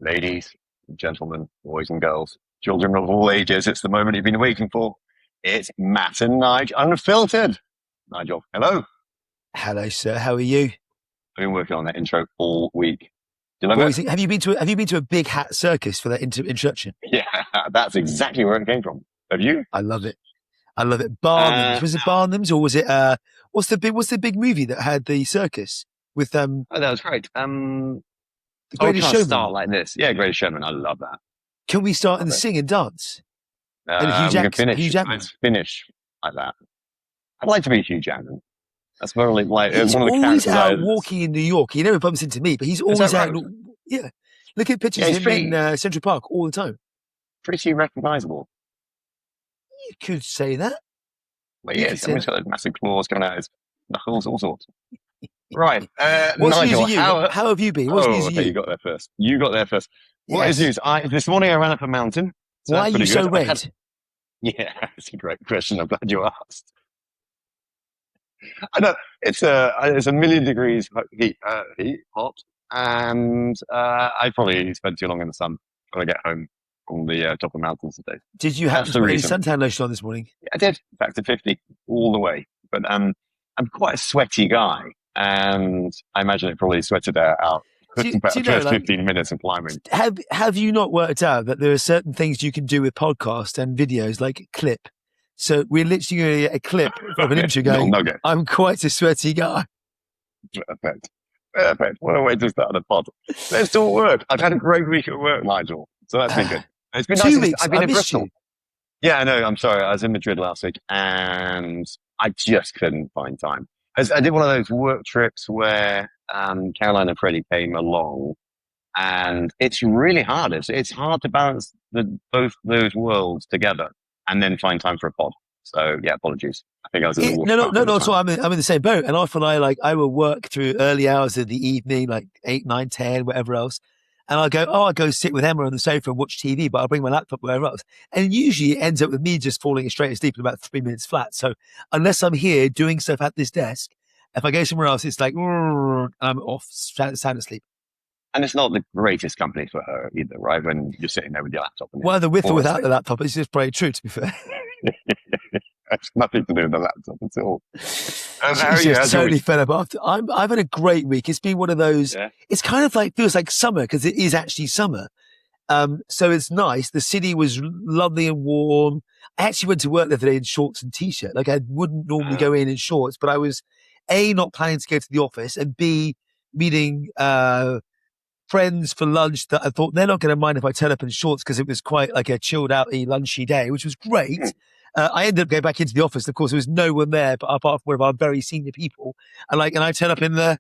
Ladies, gentlemen, boys and girls, children of all ages, it's the moment you've been waiting for. It's Matt and Nige Unfiltered. Nigel, hello. Hello, sir. How are you? I've been working on that intro all week. Do you love Boys, it? have you been to a big hat circus for that introduction? Yeah, that's exactly where it came from. Have you? I love it. I love it. Barnum's. Was it Barnum's or was it what's the big movie that had the circus with Oh, that was great. The I Greatest can't Showman? start like this. Yeah, Greatest Showman. I love that. Can we start and Love it. sing and dance? And We can finish. Let's finish like that. I'd like to be Hugh Jackman. That's probably like He's one of the always characters. out walking in New York. He never bumps into me, but he's always out. right? Yeah, look at pictures Yeah, of him in Central Park all the time. Pretty recognisable. You could say that. But yeah, could say he's got those massive claws coming out of his knuckles, all sorts. Right. What's Nigel, news of you? How have you been? What's news of you? You got there first. You got there first. What is news? This morning I ran up a mountain. So why are you so red? Yeah, it's a great question. I'm glad you asked. I know it's a million degrees hot, and I probably spent too long in the sun when I get home from the top of the mountains today. Did you have to put any suntan lotion on this morning? Yeah, I did. Back to 50 all the way. But I'm quite a sweaty guy, and I imagine it probably sweated out the first 15 minutes of climbing. Have you not worked out that there are certain things you can do with podcasts and videos, like clip? So we're literally going to get a clip of an intro going, I'm quite a sweaty guy. Perfect. What a way to start a pod. Let's talk work. I've had a great week at work, Nigel. So that's been good. It's been 2 weeks. I've been in Bristol. You. Yeah, I know. I'm sorry. I was in Madrid last week and I just couldn't find time. I did one of those work trips where Caroline and Freddie came along, and it's really hard. It's hard to balance both those worlds together and then find time for a pod. So yeah, apologies. I think I was in the No. So I'm in the same boat, and often I will work through early hours of the evening, like 8, 9, 10, whatever else. And I'll go sit with Emma on the sofa and watch TV, but I'll bring my laptop wherever else. And usually it ends up with me just falling straight asleep in about 3 minutes flat. So unless I'm here doing stuff at this desk, if I go somewhere else, it's like, I'm off, sound asleep. And it's not the greatest company for her either, right? When you're sitting there with your laptop. Whether with or without the laptop, it's just very true, to be fair. It's nothing to do with the laptop at all. She's totally fed up. I've had a great week. It's been one of those, It's kind of like, feels like summer because it is actually summer. So it's nice. The city was lovely and warm. I actually went to work the other day in shorts and t-shirt. Like I wouldn't normally go in shorts, but I was A, not planning to go to the office, and B, meeting friends for lunch that I thought they're not going to mind if I turn up in shorts because it was quite like a chilled out lunchy day, which was great. I ended up going back into the office. Of course, there was no one there, but apart from one of our very senior people. And I turn up in the,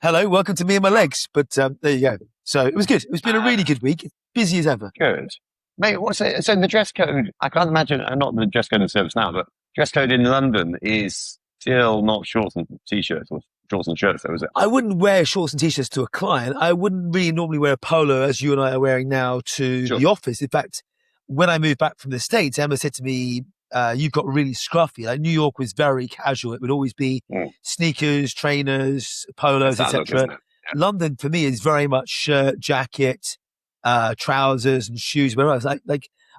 hello, welcome to me and my legs. But there you go. So it was good. It's been a really good week. Busy as ever. Good. Mate, what's it? So the dress code, I can't imagine, not the dress code in service now, but dress code in London is still not shorts and t-shirts or shorts and shirts, though, is it? I wouldn't wear shorts and t-shirts to a client. I wouldn't really normally wear a polo as you and I are wearing now to the office. In fact, when I moved back from the States, Emma said to me, you've got really scruffy. Like New York was very casual. It would always be sneakers, trainers, polos, etc. Yeah. London for me is very much shirt, jacket, trousers and shoes. Whereas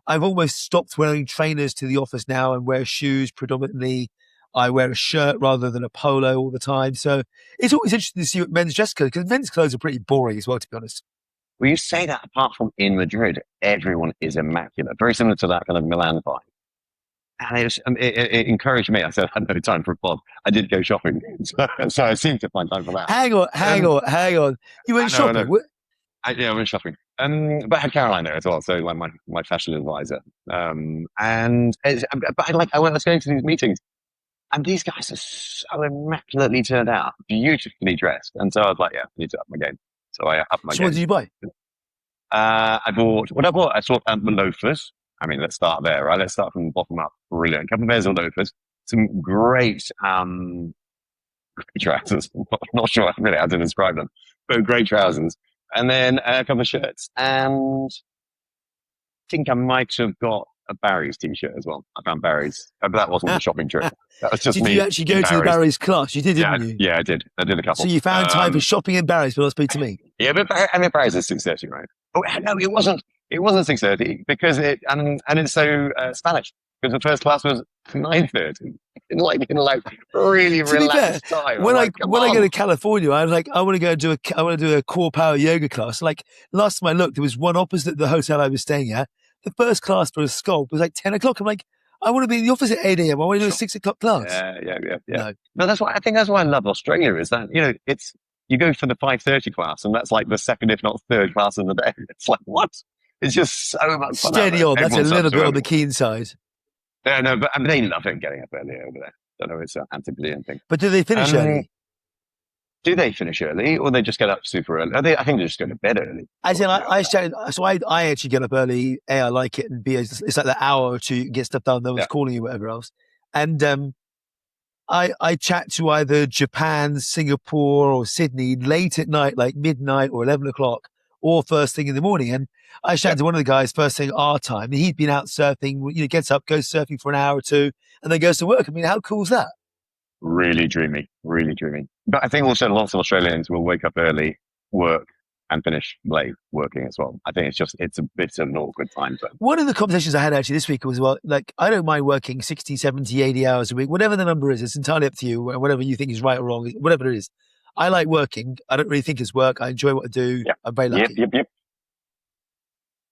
I've almost stopped wearing trainers to the office now and wear shoes predominantly. I wear a shirt rather than a polo all the time. So it's always interesting to see what men's dress code, because men's clothes are pretty boring as well, to be honest. Well, you say that apart from in Madrid, everyone is immaculate. Very similar to that kind of Milan vibe. And it encouraged me. I said, I had no time for a pod. I did go shopping. So I seemed to find time for that. Hang on. You went shopping? I went shopping. But I had Caroline there as well. So like my fashion advisor. I was going to these meetings and these guys are so immaculately turned out, beautifully dressed. And so I was like, I need to up my game. So I upped my game. So what did you buy? I bought loafers. I mean, let's start there, right? Let's start from the bottom up. Brilliant. A couple of pairs of loafers, some great trousers. Not sure really how to describe them, but great trousers. And then a couple of shirts. And I think I might have got a Barry's t-shirt as well. I found Barry's, but that wasn't a shopping trip. That was just me. Did you actually go to the Barry's class? You did, didn't you? Yeah, I did. I did a couple. So you found time for shopping in Barry's, but not speak to me. Yeah, but Barry's is 6:30, right? Oh no, it wasn't. It wasn't 6:30 because and it's so Spanish because the first class was 9:30 in like really To be fair, relaxed time. I'm like, come when I go on. to California, I was like, I want to go do I want to do a core power yoga class. Like last time I looked, there was one opposite the hotel I was staying at. The first class for a sculpt was like 10 o'clock. I'm like, I want to be in the office at 8 a.m. I want to do a Sure. 6 o'clock class. Yeah. No, No, that's why I think that's why I love Australia is that it's you go for the 5:30 class and that's like the second if not third class of the day. It's like what? It's just so much fun out steady there. on. That's a Everyone's up little so bit on early. the keen side. Yeah, no, but I mean, they love it getting up early over there. Don't know, it's an anti-Brazilian thing. But do they finish Um, early? do they finish early or they just get up super early? I think they just go to bed early. As in, I actually get up early. A, I like it, and B, it's like the hour or two you can get stuff done. No one's Yeah, calling you, whatever else. And I chat to either Japan, Singapore, or Sydney late at night, like midnight or 11 o'clock, or first thing in the morning. And I yeah. chatted to one of the guys first thing our time, and he'd been out surfing. Gets up, goes surfing for an hour or two, and then goes to work. I mean, how cool is that? Really dreamy, really dreamy. But I think also lots of Australians will wake up early, work, and finish late working as well. I think it's a bit of an awkward time zone. One of the conversations I had actually this week was, well, like, I don't mind working 60, 70, 80 hours a week, whatever the number is. It's entirely up to you, whatever you think is right or wrong, whatever it is. I like working. I don't really think it's work. I enjoy what I do. Yeah. I'm very lucky. Yep.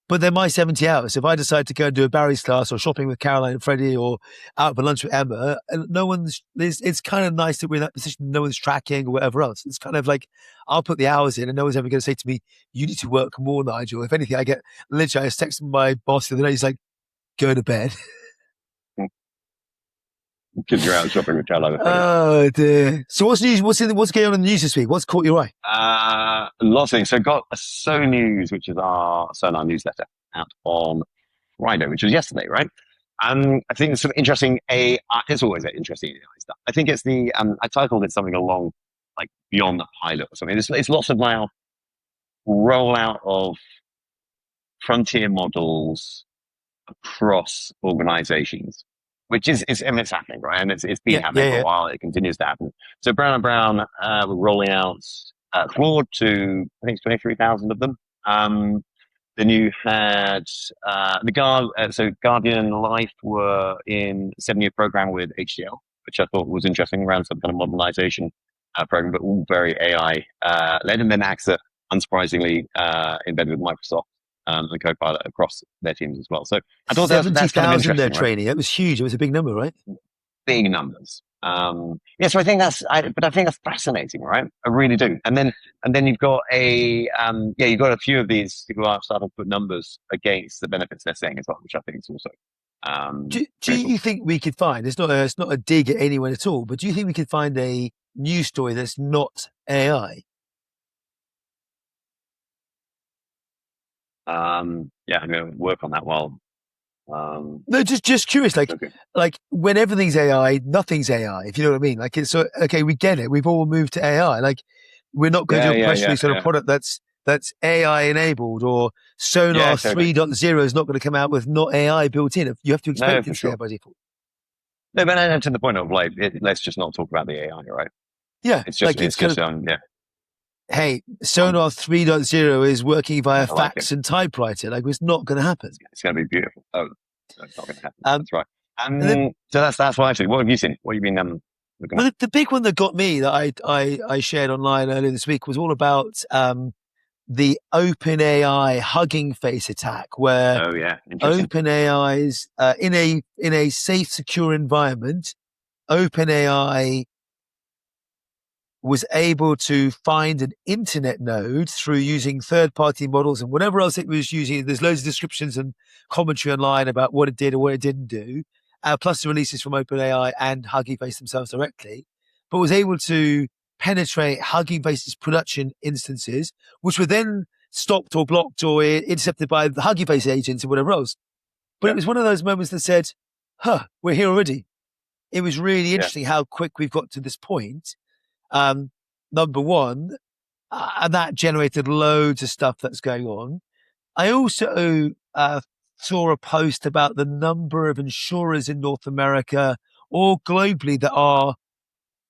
But they're my 70 hours. If I decide to go and do a Barry's class or shopping with Caroline and Freddie or out for lunch with Emma, and it's kind of nice that we're in that position. No one's tracking or whatever else. It's kind of like, I'll put the hours in and no one's ever going to say to me, you need to work more, Nigel. If anything, I was texting my boss the other day. He's like, go to bed. Because you're out shopping with Caroline. Oh dear. So what's news? What's going on in the news this week? What's caught your eye? Lots of things. So got a So News, which is our Sonar newsletter, out on Friday, which was yesterday, right? I think there's some interesting AI. It's always interesting AI stuff. I think it's I titled it something along like Beyond the Pilot or something. It's lots of now rollout of frontier models across organizations, which I mean, it's happening, right? And it's been happening for a while. It continues to happen. So Brown and Brown were rolling out Claude to, I think it's 23,000 of them. Then you had so Guardian Life were in a 7-year program with HCL, which I thought was interesting around some kind of modernization program, but all very AI led. And then AXA, unsurprisingly, embedded with Microsoft and Copilot across their teams as well. So I thought that's kind of 70,000 interesting. their training. It was huge. It was a big number, right? Big numbers. So I think but I think that's fascinating, right? I really do. And then you've got you've got a few of these who are starting to put numbers against the benefits they're saying as well, which I think is also. Do you think we could find? It's not a dig at anyone at all, but do you think we could find a news story that's not AI? I'm going to work on that while. No, just curious. Like when everything's AI, nothing's AI. If you know what I mean. Like it's so okay. We get it. We've all moved to AI. Like we're not going to do a press release on a product that's AI enabled, or Sonar 3.0 is not going to come out with not AI built in. You have to expect it to be by default. No, but to the point of like, let's just not talk about the AI, right? Yeah, it's just hey, Sonar 3.0 is working via fax and typewriter. Like, it's not going to happen. It's going to be beautiful. Oh, it's not going to happen. That's right. So that's what I've seen. What have you seen? What have you been looking at? The big one that got me that I shared online earlier this week was all about the OpenAI Hugging Face attack, where OpenAI's in a safe, secure environment, OpenAI was able to find an internet node through using third-party models and whatever else it was using. There's loads of descriptions and commentary online about what it did or what it didn't do, plus the releases from OpenAI and Hugging Face themselves directly, but was able to penetrate Hugging Face's production instances, which were then stopped or blocked or intercepted by the Hugging Face agents and whatever else. But it was one of those moments that said, we're here already. It was really interesting how quick we've got to this point. Number one, and that generated loads of stuff that's going on. I also saw a post about the number of insurers in North America or globally that are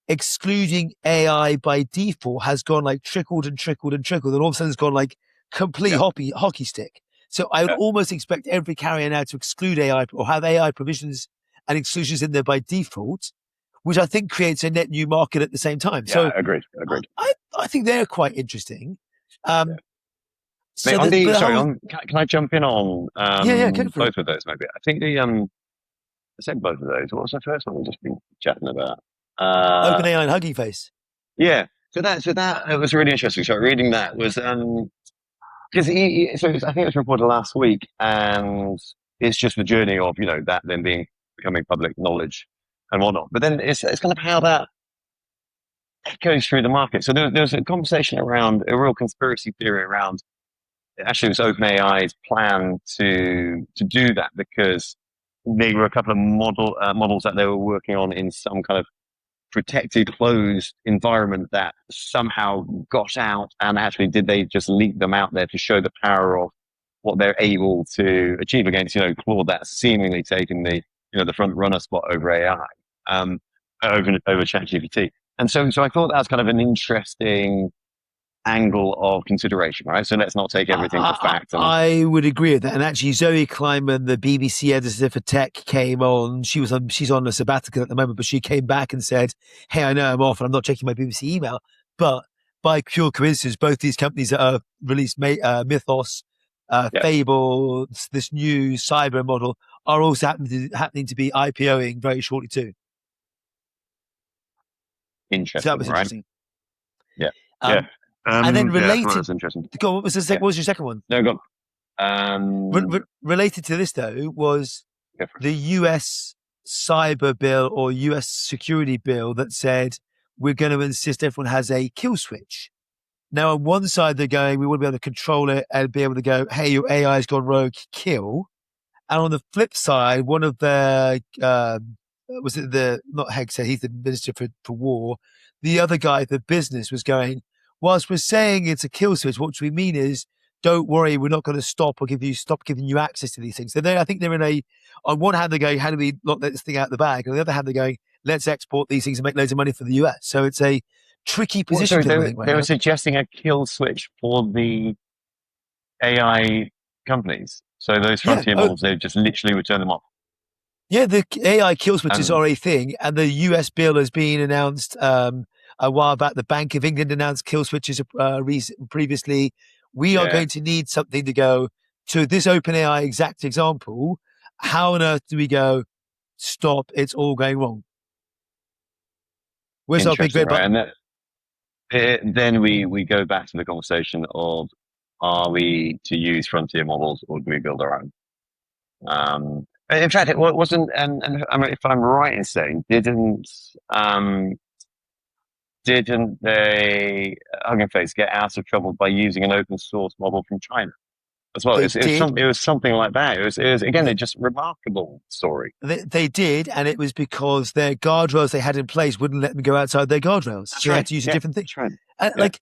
excluding AI by default has gone like trickled and trickled and trickled. And all of a sudden it's gone like complete hockey stick. So I would almost expect every carrier now to exclude AI or have AI provisions and exclusions in there by default, which I think creates a net new market at the same time. Yeah, So agreed. I think they're quite interesting. Mate, So the whole, can I jump in on go for it. both of those maybe? I think I said both of those. What was the first one we've just been chatting about? OpenAI and Hugging Face. Yeah. So that it was really interesting. So reading that was because I think it was reported last week, and it's just the journey of that then becoming public knowledge and whatnot. But then it's kind of how that goes through the market. So there's a conversation around a real conspiracy theory around actually it was OpenAI's plan to do that because there were a couple of models that they were working on in some kind of protected, closed environment that somehow got out, and actually did they just leak them out there to show the power of what they're able to achieve against Claude that's seemingly taking the front runner spot over AI, over ChatGPT. And so I thought that was kind of an interesting angle of consideration, right? So let's not take everything for fact. I would agree with that. And actually, Zoe Kleiman, the BBC editor for tech, came on. She's on a sabbatical at the moment, but she came back and said, "Hey, I know I'm off, and I'm not checking my BBC email, but by pure coincidence, both these companies that are released, Mythos, Fable, this new cyber model, are also happening to be IPOing very shortly too." Interesting, so that was interesting. Yeah. And then related, that's interesting. Go on, what was what was your second one? No, go on. Related to this though was the US cyber bill or US security bill that said we're going to insist everyone has a kill switch. Now, on one side, they're going, we want to be able to control it and be able to go, hey, your AI has gone rogue, kill. And on the flip side, one of the, not Hegg said, he's the Minister for War. The other guy, the business, was going, whilst we're saying it's a kill switch, what we mean is, don't worry, we're not going to stop giving you access to these things. So I think they're on one hand, they're going, how do we not let this thing out of the bag? On the other hand, they're going, let's export these things and make loads of money for the US. So it's a tricky position. They were suggesting a kill switch for the AI companies. So those frontier models, they just literally would turn them off. Yeah, the AI kill switches are a thing, and the US bill has been announced a while back. The Bank of England announced kill switches previously. We are going to need something to go to this OpenAI exact example. How on earth do we go, stop, it's all going wrong? Where's our big red button? And then we go back to the conversation of, are we to use frontier models or do we build our own? In fact, it wasn't, and if I'm right in saying, didn't they, Hugging Face, get out of trouble by using an open source model from China as well? It was something like that. It was again, just remarkable story. They did, and it was because their guardrails they had in place wouldn't let them go outside their guardrails. So they had to use a different thing. That's right.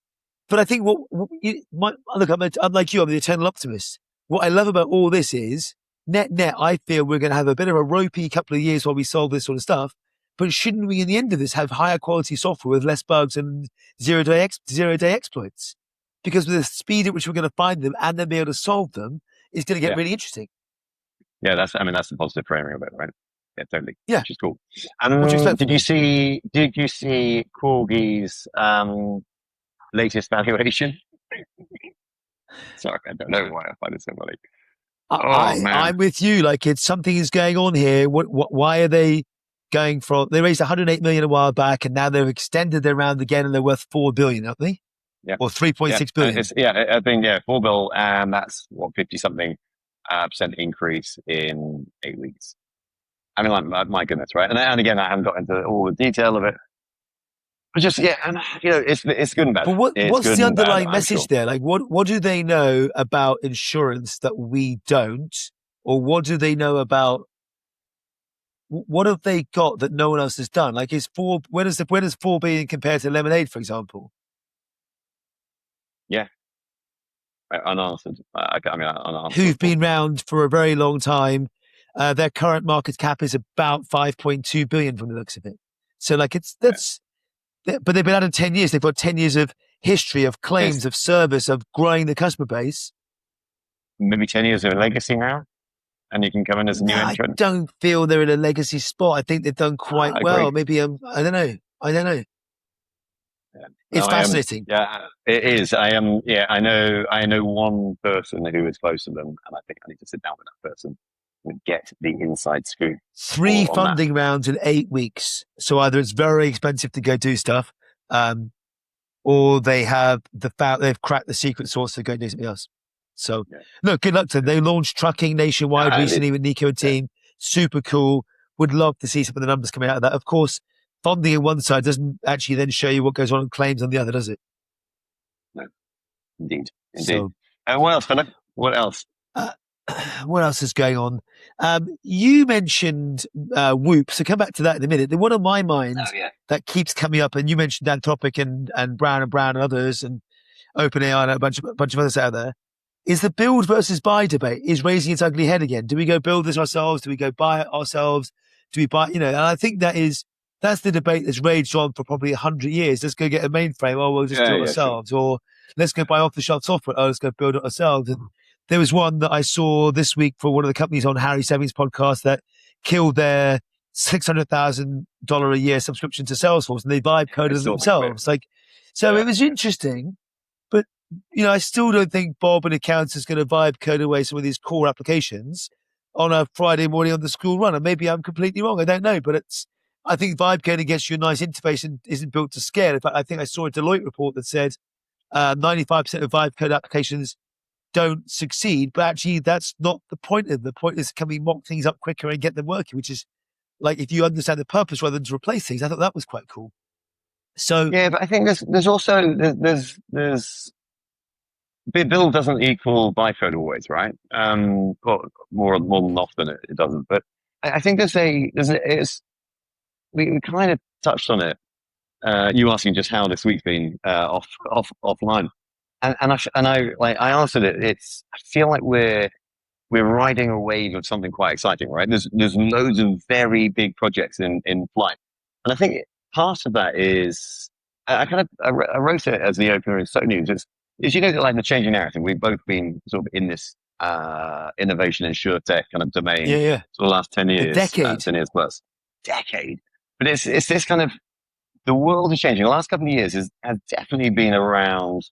But I think look, I'm like you, I'm the eternal optimist. What I love about all this is, net, I feel we're going to have a bit of a ropey couple of years while we solve this sort of stuff. But shouldn't we, in the end of this, have higher quality software with less bugs and zero-day exploits? Because with the speed at which we're going to find them and then be able to solve them is going to get really interesting. Yeah, that's the positive framing of it, right? Yeah, totally. Yeah, which is cool. Did you see Corgi's latest valuation? Sorry, I don't know why I find it so funny. I'm with you. Like, something is going on here. Why are they going from? They raised 108 million a while back, and now they've extended their round again, and they're worth 4 billion, aren't they? Yeah, or 3.6 billion. I think 4 bill, and that's what 50 something % increase in 8 weeks. I mean, like, my goodness, right? And again, I haven't got into all the detail of it. But just and it's good and bad. But what's the underlying message there? Like, what do they know about insurance that we don't, or what do they know about? What have they got that no one else has done? Like, where does 4 billion compare to Lemonade, for example? Yeah, unanswered. Unanswered. Who've been around for a very long time. Their current market cap is about 5.2 billion from the looks of it. So, like, but they've been out of 10 years. They've got 10 years of history of It's claims, of service, of growing the customer base. maybe 10 years of legacy now, and you can come in as a No, new I entrant. don't feel they're in a legacy spot. I think they've done quite I well. agree. Maybe I don't know. I don't know. Yeah. It's No, I am. fascinating. Yeah, it is. I am. Yeah, I know. I know one person who is close to them, and I think I need to sit down with that person and get the inside scoop Three on that. funding rounds in 8 weeks. So either it's very expensive to go do stuff, or they have they've cracked the secret sauce to go do something else. So Yeah. look, good luck to them. They launched trucking nationwide recently with Nico and team. Super cool. Would love to see some of the numbers coming out of that. Of course, funding on one side doesn't actually then show you what goes on in claims on the other, does it? No, indeed, indeed. So, What else, fella? What else? uh, what else is going on? You mentioned Whoop, so come back to that in a minute. The one on my mind that keeps coming up, and you mentioned Anthropic and Brown and others, and OpenAI and a bunch of others out there, is the build versus buy debate is raising its ugly head again. Do we go build this ourselves? Do we go buy it ourselves? Do we buy, and I think that's the debate that's raged on for probably 100 years. Let's go get a mainframe. Oh, we'll just do it ourselves. Sure. Or let's go buy off the shelf software. Oh, let's go build it ourselves. And there was one that I saw this week for one of the companies on Harry Seving's podcast that killed their $600,000 a year subscription to Salesforce, and they vibe coded themselves. It was interesting. But, I still don't think Bob and accounts is going to vibe code away some of these core applications on a Friday morning on the school run. And maybe I'm completely wrong. I don't know. But I think vibe coding gets you a nice interface and isn't built to scale. In fact, I think I saw a Deloitte report that said 95% of vibe code applications don't succeed. But actually, that's not the point of them. The point is, can we mock things up quicker and get them working, which is like if you understand the purpose rather than to replace things. I thought that was quite cool. So yeah, but I think there's also there's build doesn't equal buy code always, right? Well, more than often it doesn't. But I think we kind of touched on it. You asking just how this week's been offline, I answered it. I feel like we're riding a wave of something quite exciting, right? There's loads of very big projects in flight, and I think part of that is I wrote it as the opener in So News. It's like the changing narrative. We've both been sort of in this innovation and insurtech kind of domain for the last 10 years, 10 years plus, decade. But it's this kind of the world is changing. The last couple of years has definitely been around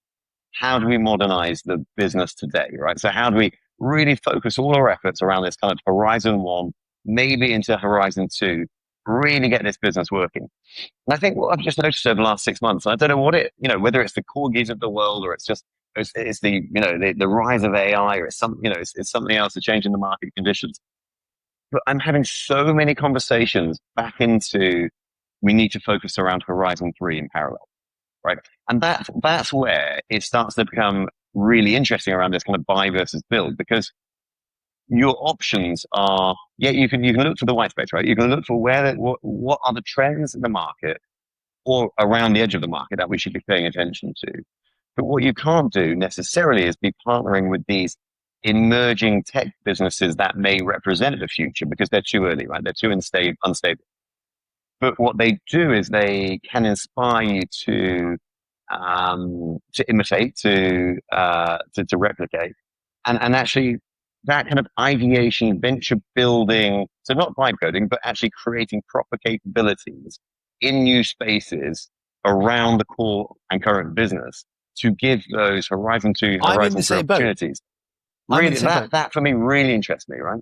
how do we modernize the business today, right? So how do we really focus all our efforts around this kind of horizon one, maybe into horizon two, really get this business working. And I think what I've just noticed over the last 6 months, I don't know whether it's the corgis of the world or it's the rise of AI or it's something else, the change in the market conditions. But I'm having so many conversations back into, we need to focus around horizon three in parallel, right? And that's where it starts to become really interesting around this kind of buy versus build, because your options are, you can look for the white space, right? You can look for what are the trends in the market or around the edge of the market that we should be paying attention to. But what you can't do necessarily is be partnering with these emerging tech businesses that may represent the future because they're too early, right? They're too unstable. But what they do is they can inspire you to imitate, to replicate, and actually that kind of ideation, venture building, so not vibe coding, but actually creating proper capabilities in new spaces around the core and current business to give those horizon two, horizon three opportunities. Really, that for me really interests me, right?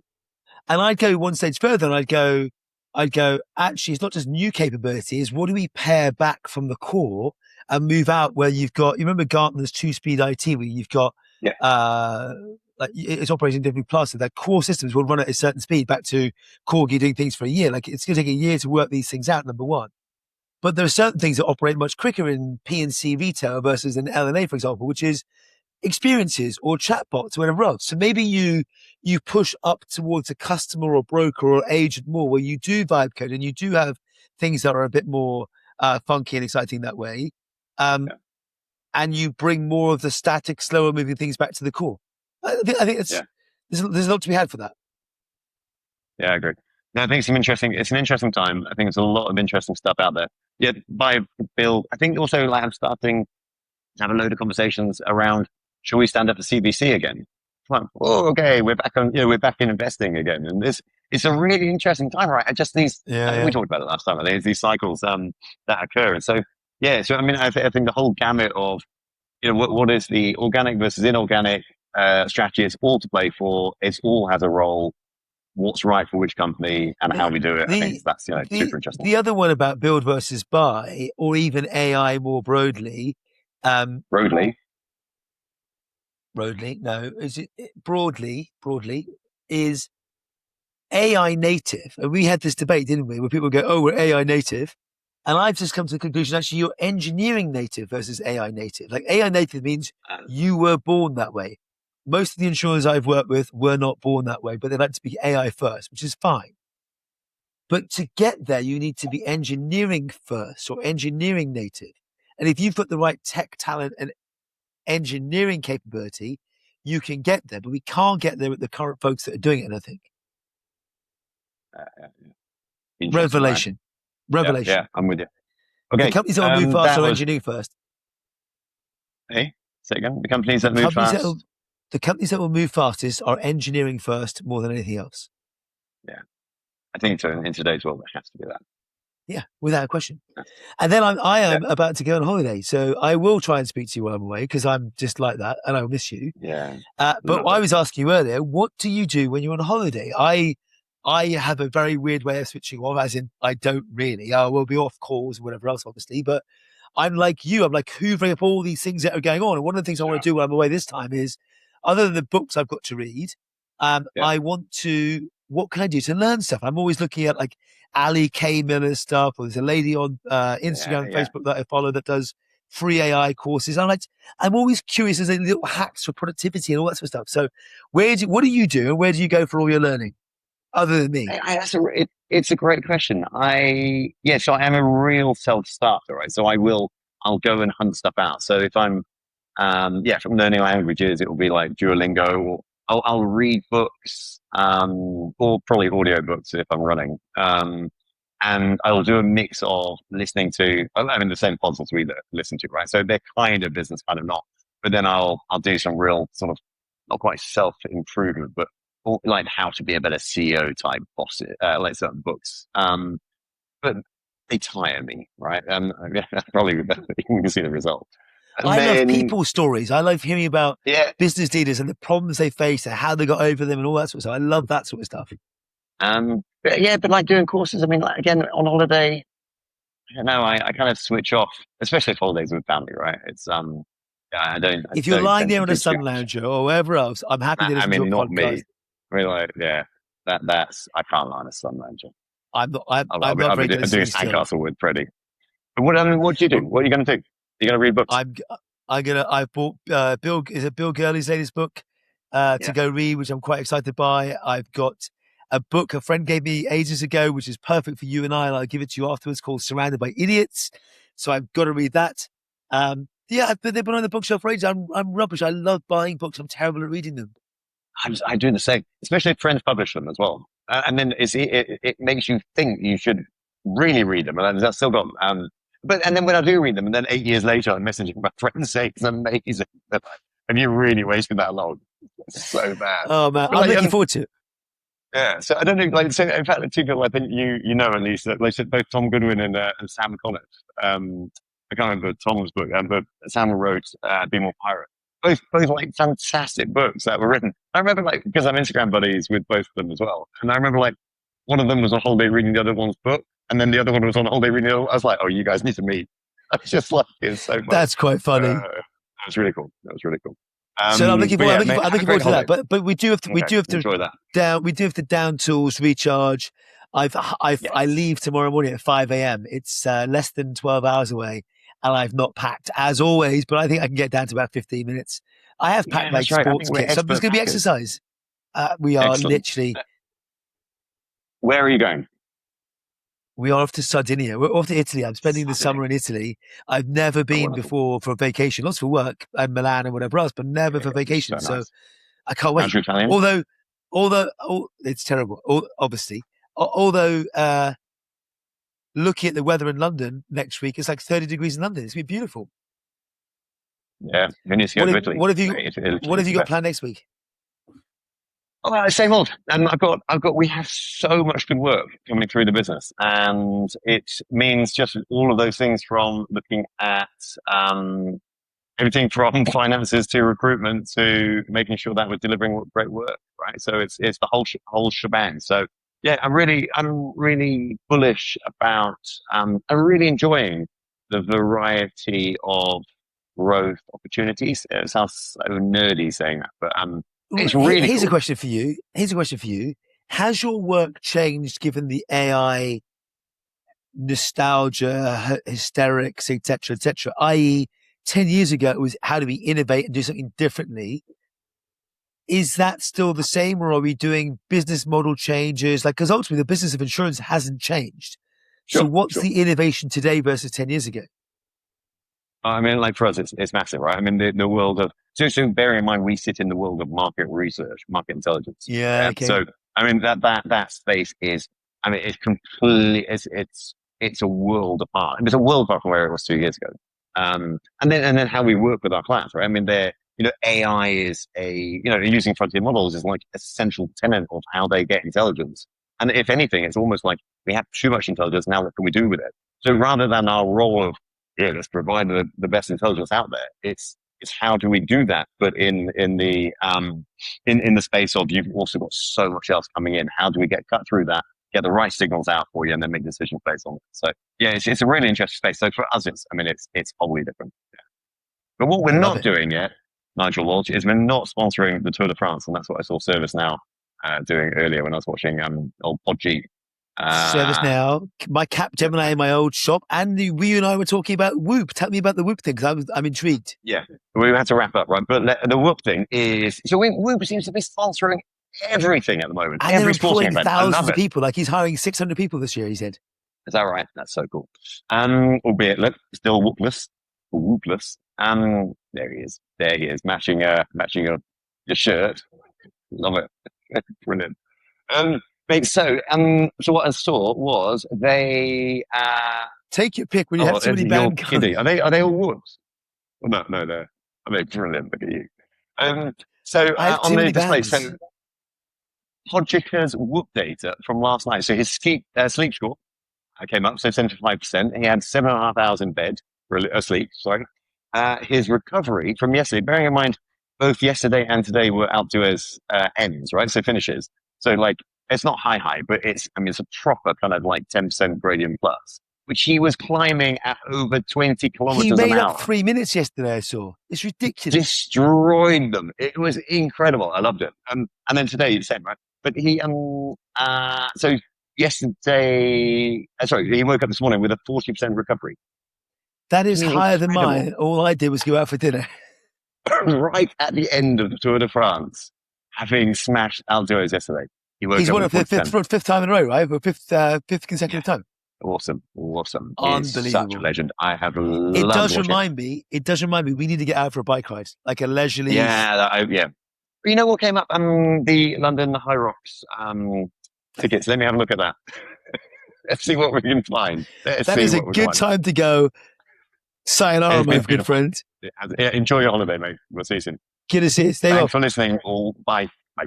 And I'd go one stage further and I'd go, actually, it's not just new capabilities. What do we pare back from the core and move out where you've got, you remember Gartner's two-speed IT, where you've got, it's operating differently plus that core systems will run at a certain speed back to Corgi doing things for a year. Like it's going to take a year to work these things out, number one. But there are certain things that operate much quicker in P&C retail versus in L&A, for example, which is experiences or chatbots or whatever else. So maybe you push up towards a customer or broker or agent more, where you do vibe code and you do have things that are a bit more funky and exciting that way. And you bring more of the static, slower moving things back to the core. I think there's a lot to be had for that. Yeah, I agree. No, I think it's an interesting time. I think there's a lot of interesting stuff out there. Yeah, buy, build. I think also I'm starting have a load of conversations around, should we stand up for CBC again? Like, oh, okay, we're back on, we're back in investing again. And it's a really interesting time, right? I just I think we talked about it last time. I think these cycles, that occur. And so, yeah, so I mean, I think the whole gamut of, what is the organic versus inorganic, strategy? It's all to play for. It's all has a role. What's right for which company and how we do it. I think that's, super interesting. The other one about build versus buy, or even AI more broadly, Broadly, no, is it broadly, is AI native. And we had this debate, didn't we? Where people go, oh, we're AI native. And I've just come to the conclusion, actually, you're engineering native versus AI native. Like AI native means you were born that way. Most of the insurers I've worked with were not born that way, but they like to be AI first, which is fine. But to get there, you need to be engineering first or engineering native. And if you've got the right tech talent and engineering capability, you can get there. But we can't get there with the current folks that are doing it, I think. Revelation. Yeah, I'm with you. Okay. The companies that will move fast are engineering first. Hey, say again. The companies that move fast. The companies that will move fastest are engineering first more than anything else. Yeah. I think so. In today's world, it has to be that. Yeah, without a question. And then I am about to go on holiday, so I will try and speak to you while I'm away because I'm just like that and I'll miss you. Yeah. But I was asking you earlier, what do you do when you're on holiday? I have a very weird way of switching off, as in I don't really. I will be off calls or whatever else, obviously, but I'm like you. I'm like hoovering up all these things that are going on. And one of the things I want to do when I'm away this time is, other than the books I've got to read, I want to, what can I do to learn stuff? I'm always looking at like Ali K. Miller's stuff, or there's a lady on Instagram and Facebook that I follow that does free AI courses. I'm always curious as little hacks for productivity and all that sort of stuff. So what do you do and where do you go for all your learning? Other than me, it's a great question. So I am a real self-starter, right? So I'll go and hunt stuff out. So if I'm, if I'm learning languages, it will be like Duolingo, or I'll read books, or probably audio books if I'm running. And I'll do a mix of listening to, the same puzzles we listen to, right? So they're kind of business, kind of not. But then I'll do some real sort of, not quite self-improvement, but like how to be a better CEO type boss, like certain books. But they tire me, right? Probably you can see the result. Love people stories. I love hearing about business leaders and the problems they face and how they got over them and all that sort of stuff. I love that sort of stuff. But like doing courses, like, again, on holiday, I don't know, I kind of switch off, especially if holidays with family, right? It's, I don't. If you're lying there on a sun lounger or wherever else, I'm happy to listen to a not podcast. Me. Like, that's, I can't lie on a sun lounger. I'm not very good at doing sandcastle with Freddie. But what do you do? What are you going to do? You're going to read books? I've bought Bill Gurley's latest book to go read, which I'm quite excited by. I've got a book a friend gave me ages ago, which is perfect for you and I, and I'll give it to you afterwards, called Surrounded by Idiots. So I've got to read that. They've been on the bookshelf for ages. I'm rubbish. I love buying books. I'm terrible at reading them. I do the same, especially if friends publish them as well. And then it makes you think you should really read them. And I've still got, and then when I do read them, and then 8 years later, I'm messaging my friends saying it's amazing. And you really wasted that long. It's so bad. Oh man, I'm looking forward to it. Yeah, so I don't know. Like, so in fact, the two people I think you know at least, like both Tom Goodwin and Sam Collett. I can't remember Tom's book, but Sam wrote "Be More Pirate." Both like fantastic books that were written. I remember, like, because I'm Instagram buddies with both of them as well, and I remember, like, one of them was on holiday reading the other one's book, and then the other one was on holiday reading the other. I was like, oh, you guys need to meet. I was just like, it's so fun. That's quite funny. That was really cool. So I'm looking forward to that. But we do have to down tools, recharge. I leave tomorrow morning at 5 a.m. It's less than 12 hours away, and I've not packed as always, but I think I can get down to about 15 minutes. I have packed my sports kit. So there's going to be exercise. We are literally. Where are you going? We are off to Sardinia. We're off to Italy. I'm spending the summer in Ity. I've never been before for vacation, lots for work and Milan and whatever else, but never for vacation. So nice. I can't wait. Although it's terrible, obviously. Although looking at the weather in London next week, it's like 30 degrees in London. It's going to be beautiful. Yeah, who needs to go to Italy? What have you It's the got best. planned next week? Oh, same old. And we have so much good work coming through the business, and it means just all of those things from looking at everything from finances to recruitment to making sure that we're delivering great work, right? So it's the whole shebang. So yeah, I'm really bullish about. I'm really enjoying the variety of growth opportunities. It sounds so nerdy saying that, but it's really Here's a cool. question for you. Has your work changed given the AI nostalgia, hysterics, etc., etc.? I.e., 10 years ago, it was how do we innovate and do something differently? Is that still the same, or are we doing business model changes? Like, because ultimately the business of insurance hasn't changed. So Sure, what's sure. the innovation today versus 10 years ago? I mean, like for us, it's massive, right? I mean, the world of so bearing in mind we sit in the world of market research, market intelligence. Yeah, Yeah. okay. So I mean that space is, I mean, it's completely it's a world apart. It's a world apart from where it was 2 years ago. And then how we work with our clients, right? I mean, AI is using frontier models is like a central tenet of how they get intelligence. And if anything, it's almost like we have too much intelligence. Now, what can we do with it? So rather than our role of let's provide the best intelligence out there. It's how do we do that? But in the space of you've also got so much else coming in. How do we get cut through that? Get the right signals out for you, and then make decisions based on it. So yeah, it's a really interesting space. So for us, it's probably different. Yeah. But what I we're love not it. doing yet, Nigel Walsh, is we're not sponsoring the Tour de France, and that's what I saw ServiceNow doing earlier when I was watching old Podgy. ServiceNow, my Capgemini in my old shop, and we and I were talking about Whoop. Tell me about the Whoop thing, because I'm intrigued. Yeah, we had to wrap up, right? But the Whoop thing is, so Whoop seems to be sponsoring everything at the moment. And they're Every sporting employing event. I love thousands of it. people. Like he's hiring 600 people this year, he said. Is that right? That's so cool. Albeit, look, still Whoopless. Whoopless. There he is. There he is, matching your shirt. Love it. Brilliant. Mate, so what I saw was they, Take your pick when you have too many you're band kidding. Are they all Whoops? Oh, no, they're, brilliant. Look at you. So I have on too the many display, bands. so Podgicker's Whoop data from last night. So his sleep score came up, so 75%. He had 7.5 hours in bed for asleep. Sorry. His recovery from yesterday, bearing in mind both yesterday and today were Altua's ends, right? So finishes. So like it's not high, but it's a proper kind of like 10% gradient plus, which he was climbing at over 20 He kilometers an made up hour. 3 minutes yesterday, I saw. It's ridiculous. Destroyed them. It was incredible. I loved it. And then today, the same, right? But so yesterday, sorry, he woke up this morning with a 40% recovery. That is I mean, higher than incredible. mine. All I did was go out for dinner. Right at the end of the Tour de France, having smashed Altua's yesterday. He woke He's up won with it for 40%. fifth time in a row, right? For fifth consecutive time. Awesome. He's such a Unbelievable. legend. I have It loved does watching. remind me. We need to get out for a bike ride, like a leisurely. Yeah. But you know what came up? The London High Rocks tickets. Let me have a look at that. Let's see what we can find. That is a good time to go. Sayonara, my good friend. Yeah, enjoy your holiday, mate. We'll see you soon. Good to see you. Stay well. Thanks for listening. All bye. Bye.